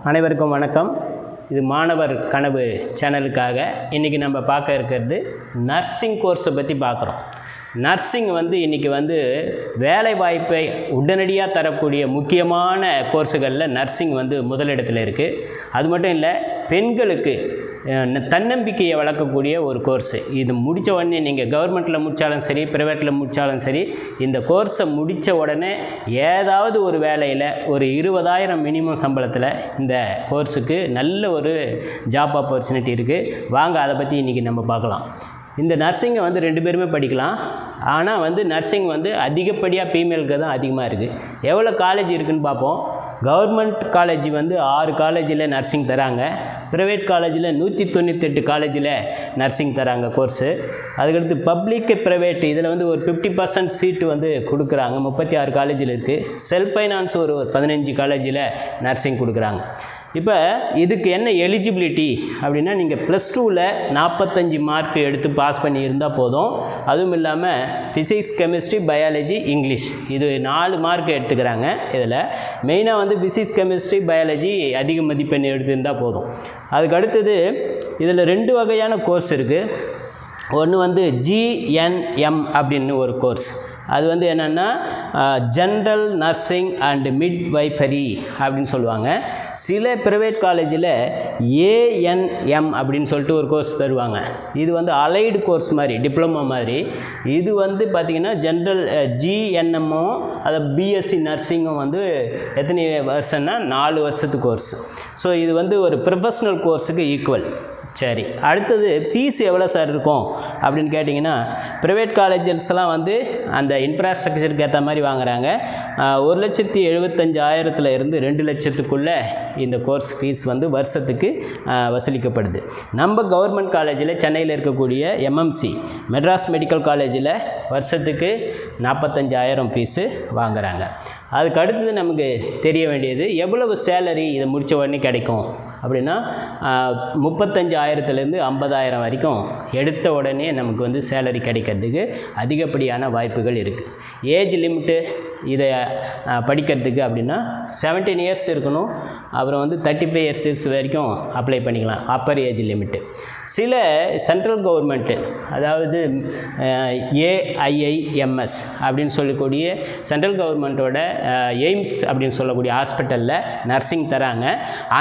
அனைவருக்கும் வணக்கம். இது மாணவர் கனவு சேனலுக்காக இன்றைக்கி நம்ம பார்க்க இருக்கிறது நர்சிங் கோர்ஸை பற்றி பார்க்குறோம். நர்சிங் இன்றைக்கி வேலை வாய்ப்பை உடனடியாக தரக்கூடிய முக்கியமான கோர்ஸுகளில் நர்சிங் முதலிடத்தில் இருக்குது. அது மட்டும் இல்லை, பெண்களுக்கு தன்னம்பிக்கையை வளர்க்கக்கூடிய ஒரு கோர்ஸு. இது முடித்த உடனே நீங்கள் கவர்மெண்ட்டில் முடித்தாலும் சரி, ப்ரைவேட்டில் முடித்தாலும் சரி, இந்த கோர்ஸை முடித்த உடனே ஏதாவது ஒரு வேலையில் ஒரு 20,000 மினிமம் சம்பளத்தில் இந்த கோர்ஸுக்கு நல்ல ஒரு ஜாப் ஆப்பர்ச்சுனிட்டி இருக்குது. வாங்க அதை பற்றி இன்றைக்கி நம்ம பார்க்கலாம். இந்த நர்சிங்கை 2 பேருமே படிக்கலாம். ஆனால் நர்சிங் அதிகப்படியாக ஃபீமேலுக்கு தான் அதிகமாக இருக்குது. எவ்வளோ காலேஜ் இருக்குதுன்னு பார்ப்போம். கவர்மெண்ட் காலேஜ் 6 காலேஜில் நர்சிங் தராங்க. ப்ரைவேட் காலேஜில் 198 காலேஜில் நர்சிங் தராங்க கோர்ஸு. அதுக்கடுத்து பப்ளிக் ப்ரைவேட் இதில் ஒரு 50% சீட்டு கொடுக்குறாங்க. 36 காலேஜில் இருக்குது. செல்ஃப் ஃபைனான்ஸ் ஒரு 15 காலேஜில் நர்சிங் கொடுக்குறாங்க. இப்போ இதுக்கு என்ன எலிஜிபிலிட்டி அப்படின்னா, நீங்கள் +2ல் 45 மார்க் எடுத்து பாஸ் பண்ணியிருந்தால் போதும். அதுவும் இல்லாமல் ஃபிசிக்ஸ், கெமிஸ்ட்ரி, பயாலஜி, இங்கிலீஷ் இது 4 மார்க் எடுத்துக்கிறாங்க. இதில் மெயினாக ஃபிசிக்ஸ், கெமிஸ்ட்ரி, பயாலஜி அதிக மதிப்பெண் எடுத்திருந்தால் போதும். அதுக்கு அடுத்தது இதில் 2 வகையான கோர்ஸ் இருக்குது. ஒன்று GNM அப்படின்னு ஒரு கோர்ஸ். அது என்னென்னா ஜென்ரல் நர்சிங் அண்ட் மிட்வைஃபரி அப்படின்னு சொல்லுவாங்க. சில ப்ரைவேட் காலேஜில் ANM அப்படின்னு சொல்லிட்டு ஒரு கோர்ஸ் தருவாங்க. இது அலைடு கோர்ஸ் மாதிரி, டிப்ளமோ மாதிரி. இது பார்த்திங்கன்னா ஜென்ரல் GNMO அதை BSc நர்சிங்கும் எத்தனை வருஷம்னா 4 வருஷத்து கோர்ஸ். ஸோ இது ஒரு ப்ரொஃபஷ்னல் கோர்ஸுக்கு ஈக்குவல். சரி, அடுத்தது ஃபீஸ் எவ்வளோ சார் இருக்கும் அப்படின்னு கேட்டிங்கன்னா, ப்ரைவேட் காலேஜஸ்லாம் அந்த இன்ஃப்ராஸ்ட்ரக்சருக்கு ஏற்ற மாதிரி வாங்குகிறாங்க. 1,75,000 இருந்து 2 லட்சத்துக்குள்ளே இந்த கோர்ஸ் ஃபீஸ் வருஷத்துக்கு வசூலிக்கப்படுது. நம்ம கவர்மெண்ட் காலேஜில் சென்னையில் இருக்கக்கூடிய MMC மெட்ராஸ் மெடிக்கல் காலேஜில் வருஷத்துக்கு 45,000 ஃபீஸு வாங்குகிறாங்க. அதுக்கு அடுத்தது நமக்கு தெரிய வேண்டியது எவ்வளவு சேலரி இதை முடித்த உடனே கிடைக்கும் அப்படின்னா, 35,000 50,000 வரைக்கும் எடுத்த உடனே நமக்கு சேலரி கிடைக்கிறதுக்கு அதிகப்படியான வாய்ப்புகள் இருக்குது. ஏஜ் லிமிட்டு இதை படிக்கிறதுக்கு அப்படின்னா 17 இயர்ஸ் இருக்கணும். அப்புறம் 35 இயர்ஸ் வரைக்கும் அப்ளை பண்ணிக்கலாம், அப்பர் ஏஜ் லிமிட்டு. சில சென்ட்ரல் கவர்மெண்ட்டு, அதாவது AIIMS அப்படின்னு சொல்லக்கூடிய சென்ட்ரல் கவர்மெண்ட்டோட எய்ம்ஸ் அப்படின்னு சொல்லக்கூடிய ஹாஸ்பிட்டலில் நர்சிங் தராங்க.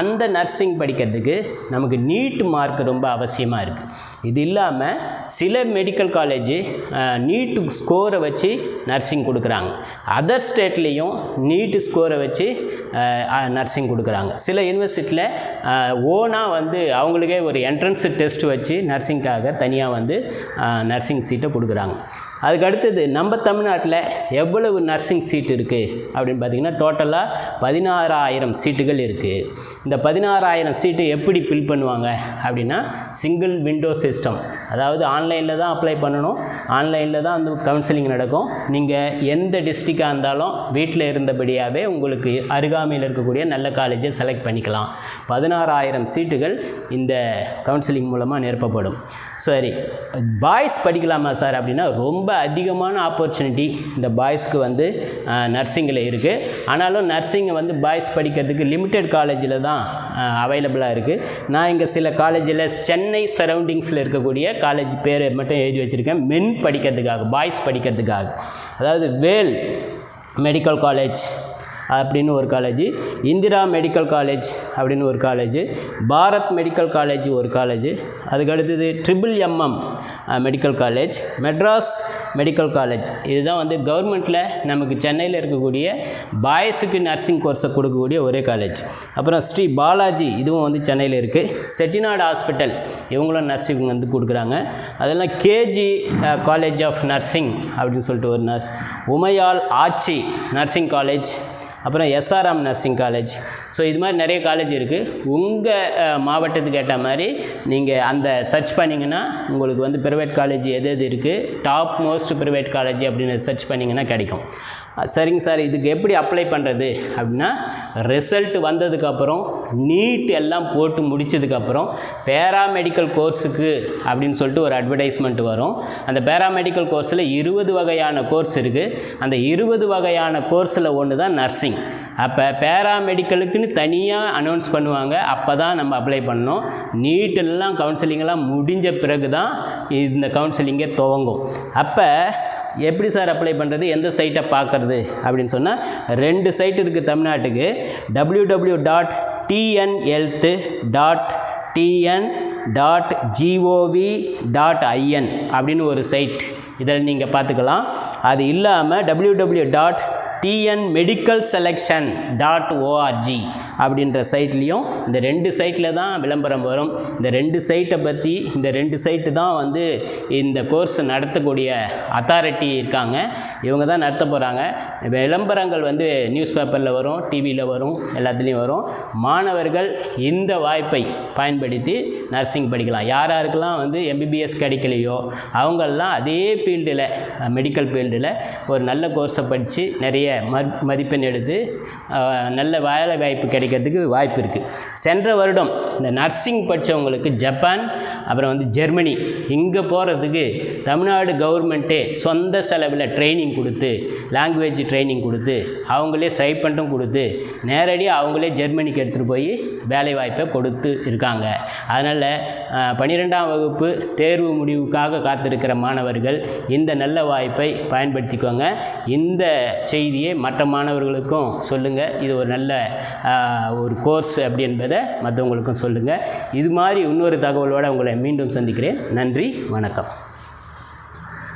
அந்த நர்சிங் படிக்கிறதுக்கு நமக்கு நீட் மார்க் ரொம்ப அவசியமாக இருக்குது. இது இல்லாமல் சில மெடிக்கல் காலேஜு நீட்டு ஸ்கோரை வச்சு நர்சிங் கொடுக்குறாங்க. அதர் ஸ்டேட்லேயும் நீட்டு ஸ்கோரை வச்சு நர்சிங் கொடுக்குறாங்க. சில யூனிவர்சிட்டியில் ஓனாக அவங்களுக்கே ஒரு என்ட்ரன்ஸ் டெஸ்ட் வச்சு நர்சிங்காக தனியாக நர்சிங் சீட்டை கொடுக்குறாங்க. அதுக்கு அடுத்தது நம்ம தமிழ்நாட்டில் எவ்வளவு நர்சிங் சீட் இருக்குது அப்படின்னு பார்த்திங்கன்னா, டோட்டலாக 16,000 சீட்டுகள் இருக்குது. இந்த 16,000 சீட்டு எப்படி ஃபில் பண்ணுவாங்க அப்படின்னா, சிங்கிள் விண்டோ சிஸ்டம். அதாவது ஆன்லைனில் தான் அப்ளை பண்ணணும், ஆன்லைனில் தான் கவுன்சிலிங் நடக்கும். நீங்கள் எந்த டிஸ்ட்ரிக்டாக இருந்தாலும் வீட்டில் இருந்தபடியாகவே உங்களுக்கு அருகாமையில் இருக்கக்கூடிய நல்ல காலேஜை செலக்ட் பண்ணிக்கலாம். 16,000 சீட்டுகள் இந்த கவுன்சிலிங் மூலமாக நிரப்பப்படும். சரி, பாய்ஸ் படிக்கலாமா சார் அப்படின்னா, ரொம்ப அதிகமான ஆப்பர்ச்சுனிட்டி இந்த பாய்ஸ்க்கு நர்சிங்கில் இருக்குது. ஆனாலும் நர்சிங்கை பாய்ஸ் படிக்கிறதுக்கு லிமிட்டட் காலேஜில் தான் அவைலபிளாக இருக்குது. நான் இங்கே சில காலேஜில் சென்னை சரௌண்டிங்ஸில் இருக்கக்கூடிய காலேஜ் பேர் மட்டும் எழுதி வச்சுருக்கேன். மென் படிக்கிறதுக்காக, பாய்ஸ் படிக்கிறதுக்காக. அதாவது வேல் மெடிக்கல் காலேஜ் அப்படின்னு ஒரு காலேஜ், இந்திரா மெடிக்கல் காலேஜ் அப்படின்னு ஒரு காலேஜ், பாரத் மெடிக்கல் காலேஜ் ஒரு காலேஜ், அதுக்கடுத்தது MM medical college, Madras medical college. இதுதான் கவர்மெண்ட்டில் நமக்கு சென்னையில் இருக்கக்கூடிய பாய்ஸுக்கு நர்சிங் கோர்ஸை கொடுக்கக்கூடிய ஒரே காலேஜ். அப்புறம் ஸ்ரீ பாலாஜி, இதுவும் சென்னையில் இருக்குது. செட்டிநாடு ஹாஸ்பிட்டல், இவங்களும் நர்சிங் கொடுக்குறாங்க. அதெல்லாம் KG காலேஜ் ஆஃப் நர்சிங் அப்படின்னு சொல்லிட்டு ஒரு நர்ஸ், உமையால் ஆச்சி நர்சிங் காலேஜ், அப்புறம் SRM நர்சிங் காலேஜ். ஸோ இது மாதிரி நிறைய காலேஜ் இருக்குது. உங்கள் மாவட்டத்துக்கு ஏற்ற மாதிரி நீங்கள் அந்த சர்ச் பண்ணிங்கன்னா உங்களுக்கு ப்ரைவேட் காலேஜ் எது எது இருக்குது, டாப் மோஸ்ட் ப்ரைவேட் காலேஜ் அப்படின்னு சர்ச் பண்ணிங்கன்னா கிடைக்கும். சரிங்க சார், இதுக்கு எப்படி அப்ளை பண்ணுறது அப்படின்னா, ரிசல்ட் வந்ததுக்கப்புறம் நீட் எல்லாம் போட்டு முடித்ததுக்கப்புறம் பேராமெடிக்கல் கோர்ஸுக்கு அப்படின்னு சொல்லிட்டு ஒரு அட்வர்டைஸ்மெண்ட் வரும். அந்த பேராமெடிக்கல் கோர்ஸில் 20 வகையான கோர்ஸ் இருக்குது. அந்த 20 வகையான கோர்ஸில் ஒன்று தான் நர்சிங். அப்போ பேராமெடிக்கலுக்குன்னு தனியாக அனௌன்ஸ் பண்ணுவாங்க. அப்போ தான் நம்ம அப்ளை பண்ணணும். நீட்டெல்லாம் கவுன்சிலிங்கெல்லாம் முடிஞ்ச பிறகு தான் இந்த கவுன்சிலிங்கே துவங்கும். அப்போ எப்படி சார் அப்ளை பண்ணுறது, எந்த சைட்டை பார்க்குறது அப்படின்னு சொன்னால் 2 சைட் இருக்குது தமிழ்நாட்டுக்கு. www.tnhealth.tn.gov.in அப்படின்னு ஒரு சைட், இதில் நீங்கள் பார்த்துக்கலாம். அது இல்லாமல் www.tnmedicalselection.org அப்படின்ற சைட்லேயும் இந்த 2 சைட்டில் தான் விளம்பரம் வரும். இந்த 2 சைட்டை பற்றி, இந்த 2 சைட்டு தான் வந்து இந்த கோர்ஸ் நடத்தக்கூடிய அத்தாரிட்டி இருக்காங்க, இவங்க தான் நடத்த போகிறாங்க. விளம்பரங்கள் வந்து நியூஸ் பேப்பரில் வரும், டிவியில் வரும், எல்லாத்துலேயும் வரும். மாணவர்கள் இந்த வாய்ப்பை பயன்படுத்தி நர்சிங் படிக்கலாம். யாராருக்கெல்லாம் வந்து எம்பிபிஎஸ் கிடைக்கலையோ அவங்கெல்லாம் அதே ஃபீல்டில், மெடிக்கல் ஃபீல்டில் ஒரு நல்ல கோர்ஸை படித்து நிறைய மதிப்பெண் எடுத்து நல்ல வேலை வாய்ப்பு கிடைக்கிறதுக்கு வாய்ப்பு இருக்குது. சென்ற வருடம் இந்த நர்சிங் படித்தவங்களுக்கு ஜப்பான், அப்புறம் வந்து ஜெர்மனி, இங்கே போகிறதுக்கு தமிழ்நாடு கவர்மெண்ட்டே சொந்த செலவில் ட்ரைனிங் கொடுத்து, லாங்குவேஜ் ட்ரைனிங் கொடுத்து, அவங்களே ஸ்டைபண்டும் கொடுத்து, நேரடியாக அவங்களே ஜெர்மனிக்கு எடுத்துகிட்டு போய் வேலைவாய்ப்பை கொடுத்து இருக்காங்க. அதனால் 12ஆம் வகுப்பு தேர்வு முடிவுக்காக காத்திருக்கிற மாணவர்கள் இந்த நல்ல வாய்ப்பை பயன்படுத்திக்கோங்க. இந்த செய்தியை மற்ற மாணவர்களுக்கும் சொல்லுங்கள். இது ஒரு நல்ல ஒரு கோர்ஸ் அப்படி என்பதை மற்றவங்களுக்கும் சொல்லுங்கள். இது மாதிரி இன்னொரு தகவலோடு உங்களை மீண்டும் சந்திக்கிறேன். நன்றி, வணக்கம்.